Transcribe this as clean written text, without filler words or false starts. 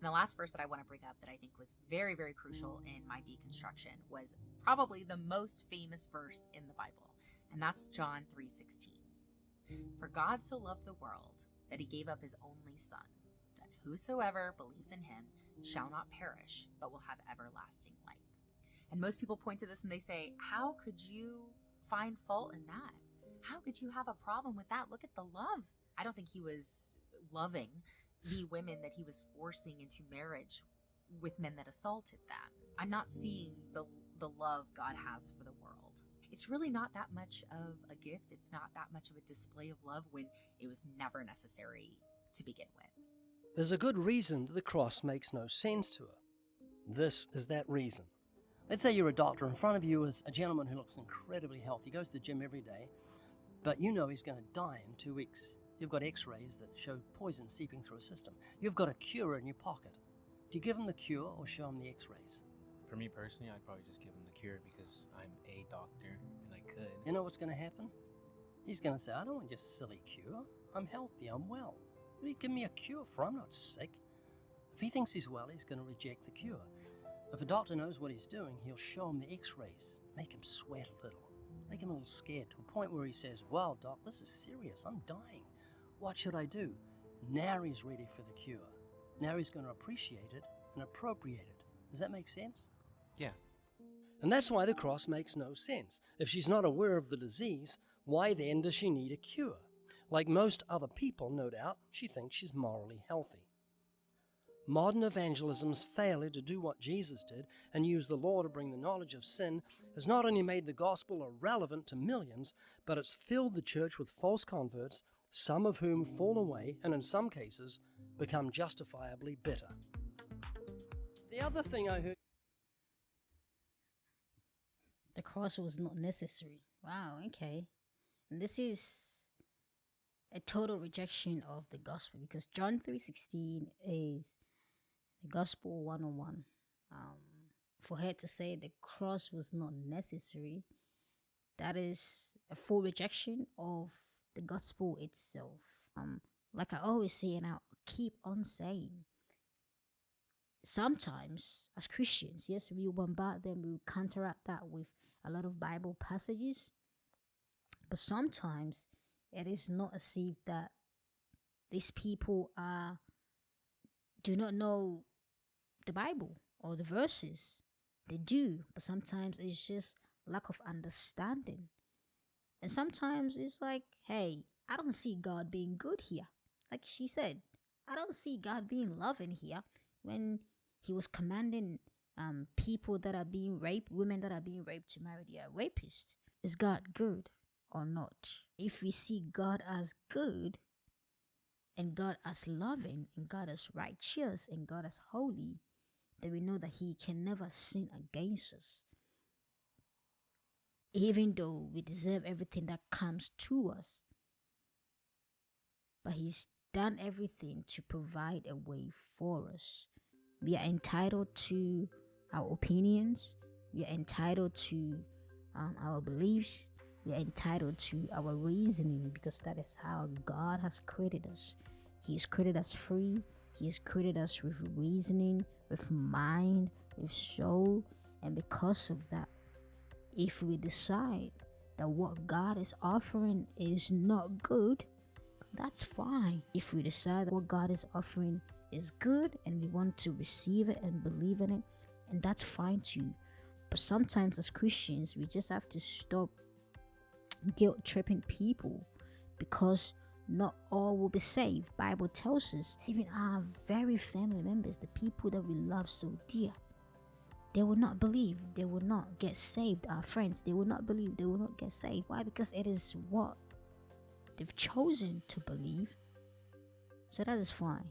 And the last verse that I want to bring up that I think was very, very crucial in my deconstruction was probably the most famous verse in the Bible, and that's John 3:16. For God so loved the world that he gave up his only Son, that whosoever believes in him shall not perish, but will have everlasting life. And most people point to this and they say, how could you find fault in that? How could you have a problem with that? Look at the love. I don't think he was loving the women that he was forcing into marriage with men that assaulted them. I'm not seeing the love God has for the world. It's really not that much of a gift. It's not that much of a display of love when it was never necessary to begin with. There's a good reason that the cross makes no sense to her. This is that reason. Let's say you're a doctor. In front of you is a gentleman who looks incredibly healthy, goes to the gym every day, but you know he's going to die in 2 weeks. You've got x-rays that show poison seeping through his system. You've got a cure in your pocket. Do you give him the cure or show him the x-rays? For me personally, I'd probably just give him the cure because I'm a doctor and I could. You know what's going to happen? He's going to say, I don't want your silly cure. I'm healthy, I'm well. What do you give me a cure for? I'm not sick. If he thinks he's well, he's going to reject the cure. If a doctor knows what he's doing, he'll show him the x-rays, make him sweat a little, make him a little scared to a point where he says, wow, doc, this is serious, I'm dying. What should I do? Now he's ready for the cure. Now he's going to appreciate it and appropriate it. Does that make sense? Yeah. And that's why the cross makes no sense. If she's not aware of the disease, why then does she need a cure? Like most other people, no doubt, she thinks she's morally healthy. Modern evangelism's failure to do what Jesus did and use the law to bring the knowledge of sin has not only made the gospel irrelevant to millions, but it's filled the church with false converts, some of whom fall away and in some cases become justifiably bitter. The other thing I heard... The cross was not necessary. Wow, okay. And this is a total rejection of the gospel because John 3:16 is the gospel 101. For her to say the cross was not necessary, that is a full rejection of the gospel itself. Like I always say, and I'll keep on saying, sometimes as Christians, yes, we will bombard them, we will counteract that with a lot of Bible passages, but sometimes it is not as if that these people do not know the Bible or the verses. They do, but sometimes it's just lack of understanding. And sometimes it's like, hey, I don't see God being good here. Like she said, I don't see God being loving here when he was commanding people that are being raped, women that are being raped to marry their rapist. Is God good or not? If we see God as good and God as loving and God as righteous and God as holy, then we know that he can never sin against us. Even though we deserve everything that comes to us. But he's done everything to provide a way for us. We are entitled to our opinions. We are entitled to our beliefs. We are entitled to our reasoning because that is how God has created us. He has created us free. He has created us with reasoning, with mind, with soul. And because of that, if we decide that what God is offering is not good, that's fine. If we decide that what God is offering is good and we want to receive it and believe in it, and that's fine too. But sometimes as Christians, we just have to stop guilt tripping people because not all will be saved. Bible tells us, even our very family members, the people that we love so dear, they will not believe, they will not get saved. Our friends, they will not believe, they will not get saved. Why? Because it is what they've chosen to believe. So that is fine.